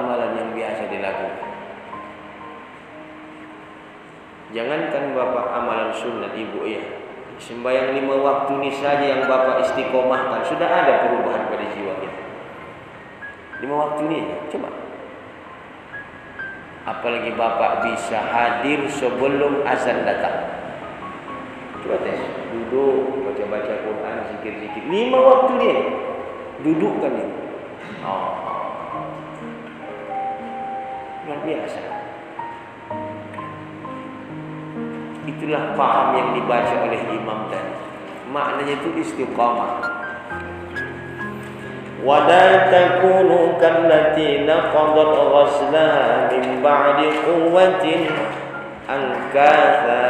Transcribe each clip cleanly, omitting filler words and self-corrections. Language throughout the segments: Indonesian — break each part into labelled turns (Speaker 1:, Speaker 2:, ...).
Speaker 1: amalan yang biasa dilakukan. Jangankan bapak amalan sunat ibu ya, sembahyang 5 waktu ini saja yang bapak istiqomahkan, sudah ada perubahan pada jiwa kita. 5 waktu ini coba. Apalagi bapak bisa hadir sebelum azan datang. Coba tes, duduk, baca-baca Quran, zikir-zikir 5 waktu ini, dudukkan ini. Luar biasa. Itulah paham yang dibaca oleh imam tadi. Maknanya itu istiqamah. Wala takunu kallati naqadat ghaslaha min ba'di quwwatin ankatha.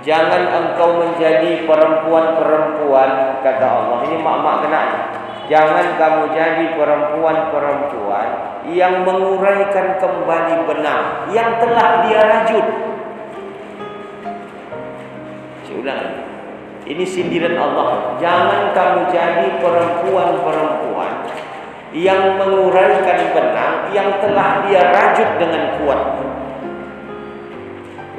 Speaker 1: Jangan engkau menjadi perempuan-perempuan, kata Allah. Ini mak-mak kena. Jangan kamu jadi perempuan-perempuan yang menguraikan kembali benang yang telah dia rajut. Saya ulang. Ini sindiran Allah. Jangan kamu jadi perempuan-perempuan yang menguraikan benang yang telah dia rajut dengan kuat.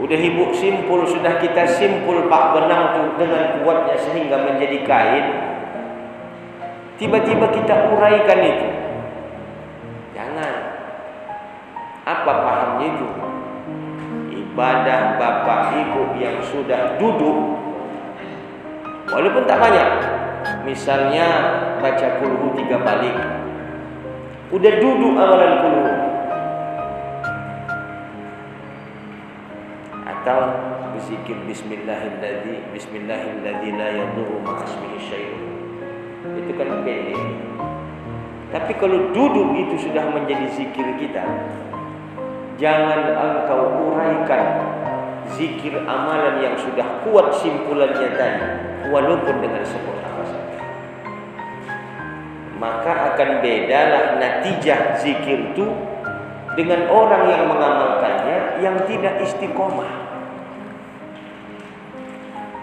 Speaker 1: Udah ibu simpul, sudah kita simpul pak benang tu dengan kuatnya sehingga menjadi kain. Tiba-tiba kita uraikan itu. Jangan. Apa pahamnya itu? Ibadah bapak ibu yang sudah duduk, walaupun tak banyak, misalnya baca kulhu 3 balik, udah duduk amalan kulhu, atau berzikir Bismillahilladzi la yadurru ma'asmihi syai'un. Itu kan pendek. Tapi kalau duduk itu sudah menjadi zikir kita, jangan engkau uraikan zikir amalan yang sudah kuat simpulannya tadi, walaupun dengan sebut apa saja. Maka akan bedalah natijah zikir itu dengan orang yang mengamalkannya yang tidak istiqomah.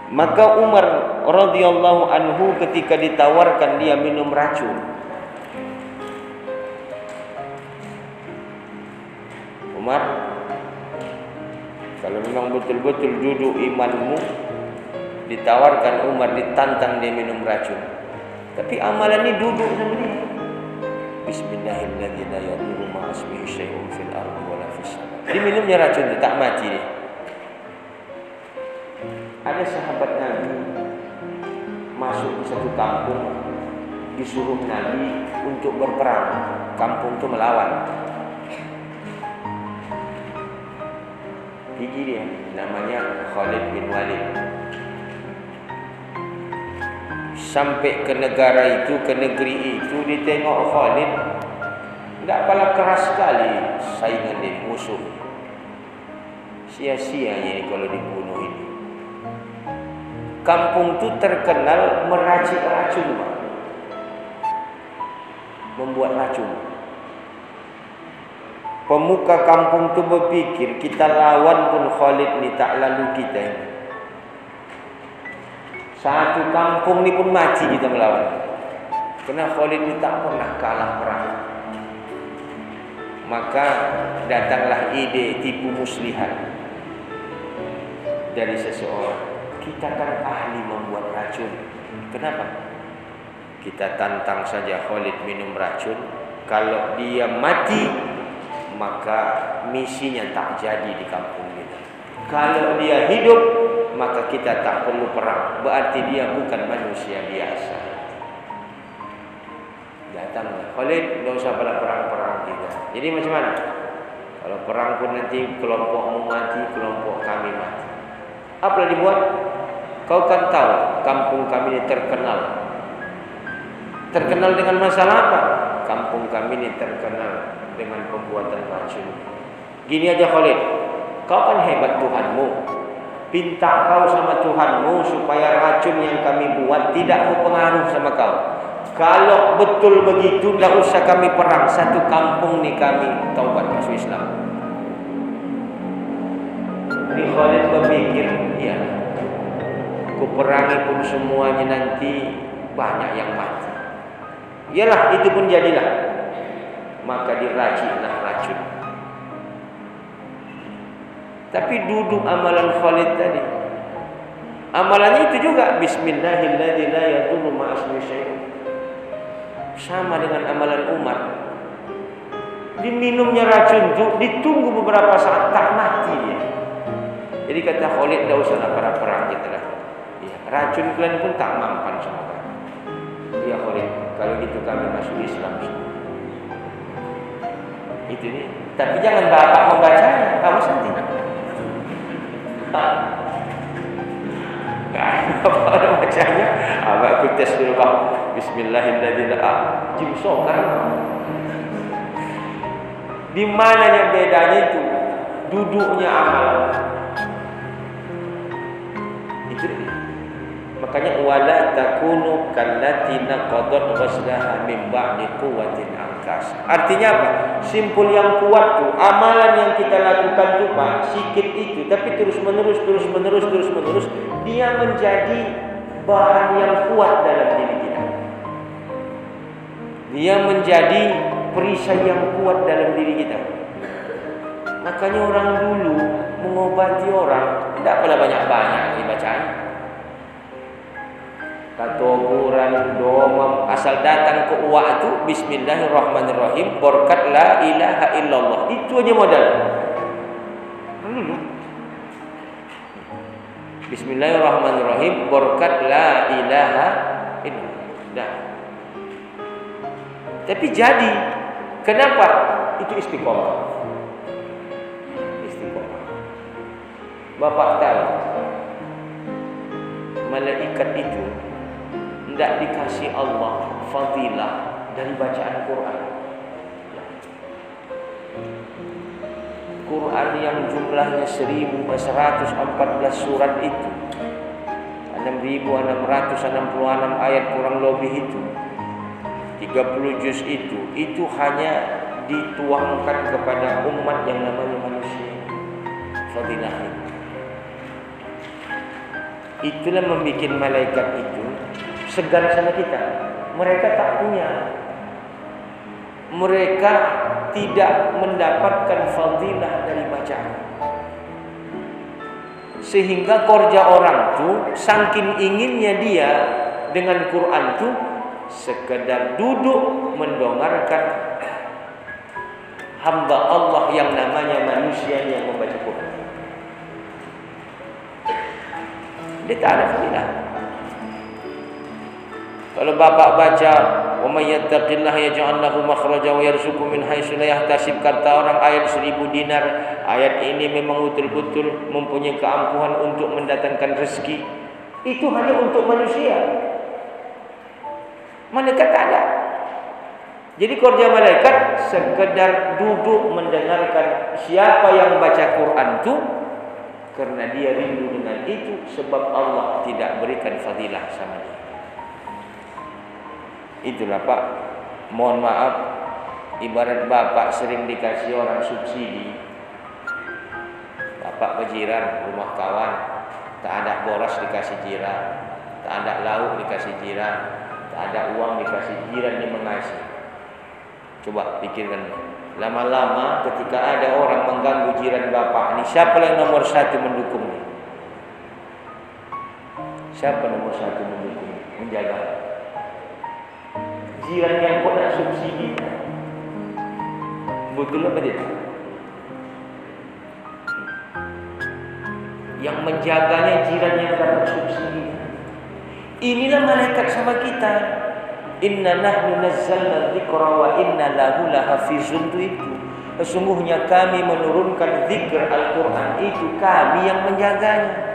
Speaker 1: Maka Umar radhiyallahu anhu ketika ditawarkan dia minum racun, Umar, kalau memang betul-betul duduk imanmu, ditawarkan Umar, ditantang dia minum racun, tapi amalan ini duduk sendiri. Bismillahilladzi la yadurru ma'asmihi syai'un fil ardi wala fis sama'. Dia minumnya racun, tak mati dia. Ada sahabat Nabi masuk ke satu kampung, disuruh Nabi untuk berperang. Kampung itu melawan. Gigi dia, namanya Khalid bin Walid. Sampai ke negara itu, ke negeri itu, ditengok Khalid, tidak pala keras sekali saingan dia, musuh. Sia-sianya ini kalau dibunuh ini. Kampung itu terkenal meracik racun, Pak. Membuat racun. Pemuka kampung itu berpikir, kita lawan pun Khalid ni tak lalu kita ini. Satu kampung ni pun mati kita melawan. Kerana Khalid ni tak pernah kalah perang. Maka datanglah ide tipu muslihat dari seseorang. Kita kan ahli membuat racun. Kenapa? Kita tantang saja Khalid minum racun. Kalau dia mati, maka misinya tak jadi di kampung kita. Kalau dia hidup, maka kita tak perlu perang. Berarti dia bukan manusia biasa. Datanglah Khalid, tidak usah pada perang-perang kita. Jadi macam mana? Kalau perang pun nanti kelompokmu mati, kelompok kami mati. Apa yang dibuat? Kau kan tahu kampung kami ini terkenal. Terkenal dengan masalah apa? Kampung kami ini terkenal dengan pembuatan racun. Gini aja Khalid, kau kan hebat Tuhanmu. Pinta kau sama Tuhanmu supaya racun yang kami buat tidak berpengaruh sama kau. Kalau betul begitu, tidak usah kami perang. Satu kampung ni kami taubat masuk Islam. Ini Khalid berpikir, ya, ku perangi pun semuanya nanti banyak yang mati. Yalah, itu pun jadilah. maka diraciklah racun. Tapi duduk amalan Khalid tadi, amalannya itu juga Bismillahilladzi la yadurru ma'asmihi syai'un. Sama dengan amalan Umar. Diminumnya racun itu, ditunggu beberapa saat tak mati dia. Jadi kata Khalid, tidak usahlah para perang kita lah. Ya, racun kalian pun tak mampan sama kami. Ya Khalid, kalau gitu kami masuk Islam. Itu nih. Tapi jangan bapak membacanya, awas nanti. Apa ada bacanya? Abang aku tes dulu bang. Bismillahirrahmanirrahim. Jimsokkan. Di mananya bedanya itu? Duduknya amalan. Itu dia. Makanya wala takunu kallati naqadat ghaslaha min ba'di quwwatin angkas. Artinya apa? Simpul yang kuat tuh, amalan yang kita lakukan tuh Pak, sikit itu, tapi terus menerus, dia menjadi bahan yang kuat dalam diri kita. Dia menjadi perisai yang kuat dalam diri kita. Makanya orang dulu mengobati orang tidak pernah banyak-banyak dibacaan. Katoburan, domam, asal datang ke uak itu Bismillahirrahmanirrahim, berkat la ilaha illallah. Itu aja modal. Bismillahirrahmanirrahim, berkat la ilaha illallah. Tapi jadi, kenapa? Itu istiqomah. Istiqomah. Bapak tahu, malaikat itu tidak dikasih Allah fadilah dari bacaan Quran. Quran yang jumlahnya 1114 surat itu, 6666 ayat kurang lebih itu, 30 juz itu hanya dituangkan kepada umat yang namanya manusia. Fadilah itu. Itulah membuat malaikat itu segan sama kita. Mereka tak punya. Mereka tidak mendapatkan fadilah dari bacaan. Sehingga kerja orang tu saking inginnya dia dengan Quran tu sekedar duduk mendengarkan hamba Allah yang namanya manusia yang membaca Quran. Dia tak ada fadilah. Kalau bapak baca wa may yattaqillaha yaj'al lahu makhraja wa yarzuqhu min haitsu la yahtasib, kata orang ayat 1000 dinar, ayat ini memang betul-betul mempunyai keampuhan untuk mendatangkan rezeki. Itu hanya untuk manusia. Malaikat tak ada. Jadi kerja malaikat sekedar duduk mendengarkan siapa yang baca Quran itu, karena dia rindu dengan itu, sebab Allah tidak berikan fadilah sama dia. Itulah Pak, mohon maaf, ibarat bapak sering dikasih orang subsidi. Bapak berjiran rumah kawan, tak ada boras dikasih jiran, tak ada lauk dikasih jiran, tak ada uang dikasih jiran yang mengasih. Coba pikirkan, lama-lama ketika ada orang mengganggu jiran bapak, ini siapa yang nomor satu mendukungnya? Siapa nomor satu mendukungnya, menjaga? Jiran yang kau nak subsidi, betul apa tidak? Yang menjaganya jiran yang dapat subsidi. Inilah malaikat sama kita. Inna nahnu nazzalna dzikra wa inna lahu lahafizun, itu. Sesungguhnya kami menurunkan zikr Al-Quran itu, kami yang menjaganya.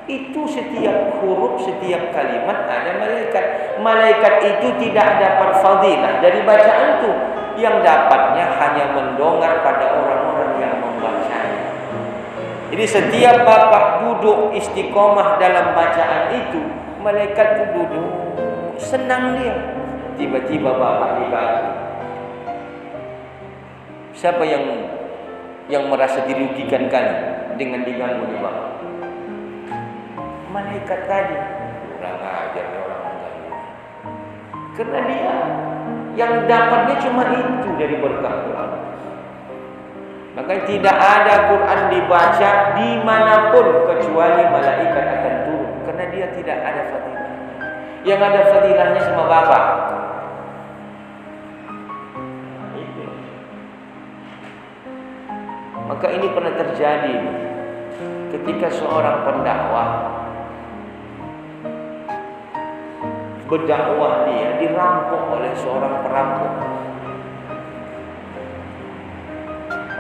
Speaker 1: Itu setiap huruf, setiap kalimat ada malaikat. Malaikat itu tidak dapat fadilah dari bacaan itu. Yang dapatnya hanya mendongak pada orang-orang yang membacanya. Jadi setiap bapak duduk istiqomah dalam bacaan itu, malaikat itu duduk senang dia. Tiba-tiba bapak diganggu. Siapa yang merasa dirugikan kan dengan diganggu di bapak? Malaikat tadi. Kurang ajar orang mengganggu. Karena dia Yang dapatnya cuma itu dari berkah Quran. Maka tidak ada Quran dibaca dimanapun kecuali malaikat akan turun, karena dia tidak ada fadilah. Yang ada fadilahnya sama Bapak. Maka ini pernah terjadi ketika seorang pendakwah berdakwah, dia dirampok oleh seorang perampok.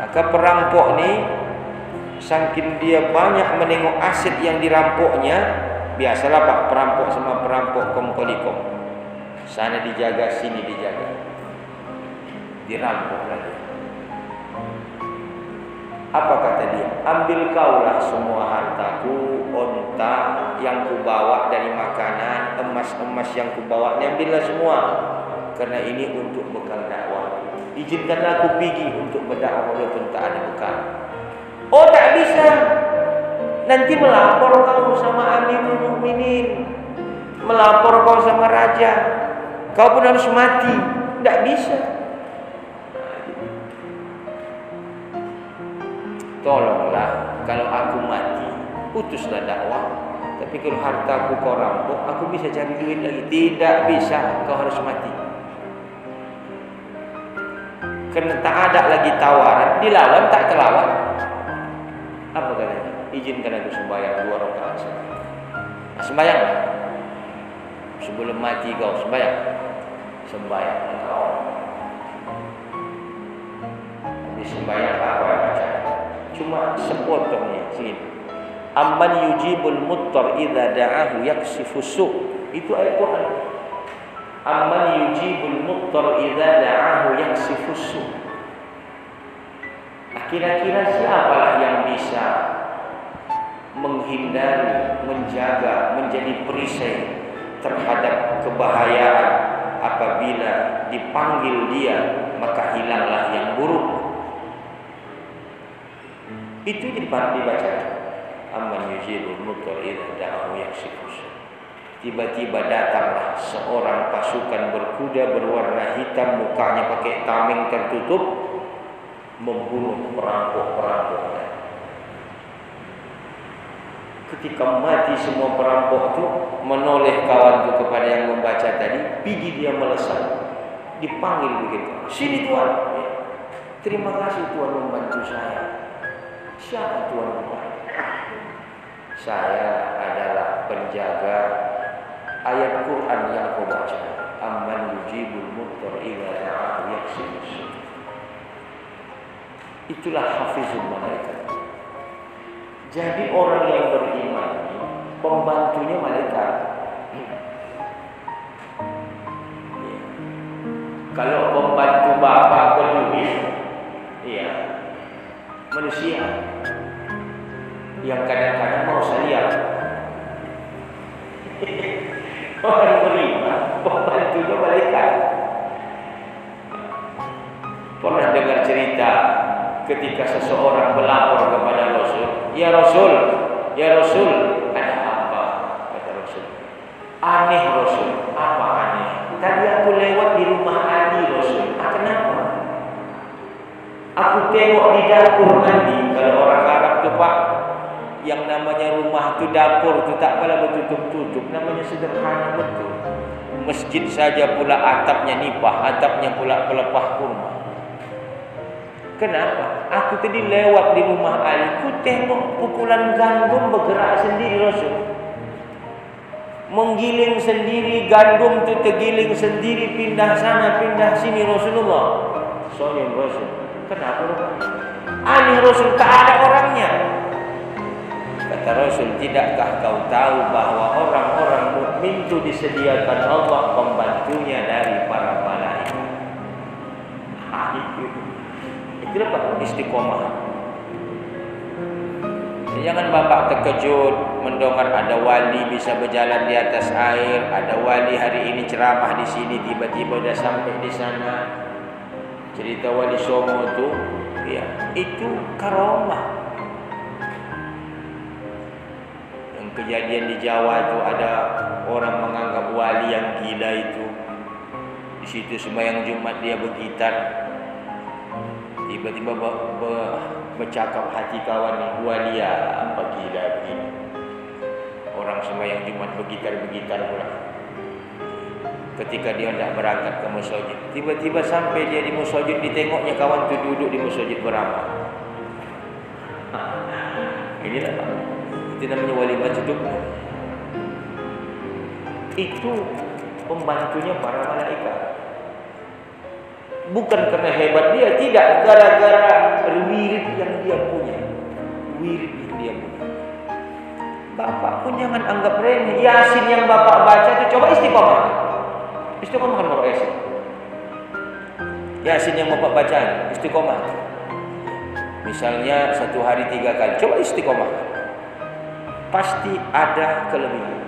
Speaker 1: Maka perampok ini saking dia banyak menengok aset yang dirampoknya, biasalah Pak perampok sama perampok kong-kali-kong, sana dijaga sini dijaga, dirampok lagi. Apa kata dia? Ambil kaulah semua hartaku, onta yang kubawa dari makanan, emas-emas yang kubawa, ambillah semua, karena ini untuk bekal dakwah. Izinkanlah aku pergi untuk berdakwah walaupun tak ada bekal. Oh tak bisa, nanti melapor kau sama Amirul Mukminin, melapor kau sama raja, kau pun harus mati. Tak bisa. Tolonglah, kalau aku mati, putuslah dakwah. Tapi kalau hartaku kau rampok, aku bisa cari duit lagi. Tidak bisa, kau harus mati. Karena tak ada lagi tawaran, dilawan tak terlawan. Apa katanya? Izinkan aku sembahyang 2 rakaat. Sembahyang. Sebelum mati kau sembahyang. Sembahyang kau. Habis sembahyang apa baca? Cuma sepotongnya sini. Amman yujibul muttar idza da'ahu yaksifu su'. Itu ayat Quran. Amman yujibul muttar idza da'ahu yaksifu su'. Kira-kira siapalah yang bisa menghindari, menjaga, menjadi perisai terhadap kebahayaan apabila dipanggil dia, maka hilanglah yang buruk. Itu dibaca. Amman yujibul muttar idza da'ahu yaksifu su'. Tiba-tiba datanglah seorang pasukan berkuda berwarna hitam, mukanya pakai tameng tertutup, membunuh perampok-perampoknya. Ketika mati semua perampok itu, menoleh kawan itu kepada yang membaca tadi, pergi dia melesat, dipanggil begitu. Sini Tuan. Terima kasih Tuan membantu saya. Siapa Tuan membantu? Saya adalah penjaga ayat Quran yang kau baca. Amman yujibul muttar idza da'ahu yaksifu su'. Itulah hafizul malaikat. Jadi orang yang beriman, pembantunya malaikat. Kalau pembantu bapak penulis, iya, manusia yang kadang-kadang mau saliat. Orang beriman, pembantunya malaikat. Pernah dengar cerita ketika seseorang melapor kepada Rasul, ya Rasul, ada apa? Kata Rasul, aneh Rasul. Apa aneh? Tadi aku lewat di rumah Ali Rasul. Kenapa? Aku tengok di dapur Andi. Kalau orang Arab tu Pak, yang namanya rumah tu dapur tu tak pernah bertutup-tutup, namanya sederhana betul. Masjid saja pula atapnya nipah, atapnya pula pelepah kurma. Kenapa? Aku tadi lewat di rumah Ali, ku tengok pukulan gandum bergerak sendiri Rasul. Menggiling sendiri, gandum tu tergiling sendiri, pindah sana, pindah sini Rasulullah. Soalnya Rasul, kenapa Rasul? Ali Rasul tak ada orangnya. Kata Rasul, tidakkah kau tahu bahwa orang-orang mukmin itu disediakan Allah pembantunya dari para malaikat? Itulah Pak istiqomah. Jangan Bapak terkejut mendengar ada wali bisa berjalan di atas air, ada wali hari ini ceramah di sini tiba-tiba dah sampai di sana. Cerita Wali Songo itu, ya, itu karomah. Yang kejadian di Jawa itu ada orang menganggap wali yang gila itu Di situ sembahyang Jumat dia bergitar. Tiba-tiba bercakap hati kawan ni, walia apa gila begini. Orang sembahyang Jumat bergitar-bergitar pula. Ketika dia hendak berangkat ke masjid, tiba-tiba sampai dia di masjid, ditengoknya kawan tu duduk di masjid beramal. Inilah Pak, itu namanya walimah hidup. Itu pembantunya para malaikat. Bukan karena hebat dia, tidak, gara-gara wirid yang dia punya. Wirid yang dia punya. Bapak pun jangan anggap remeh. Yasin yang Bapak baca itu coba istiqomah. Istiqomah kan Bapak Yasin. Yasin yang Bapak baca istiqomah. Misalnya 1 hari 3 kali, coba istiqomah. Pasti ada kelebihan.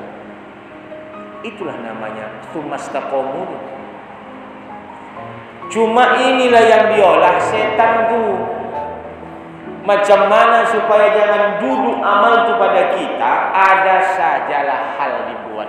Speaker 1: Itulah namanya tsumastaqomu. Cuma inilah yang diolah setan tu. Macam mana supaya jangan duduk amal tu pada kita, ada sajalah hal dibuat.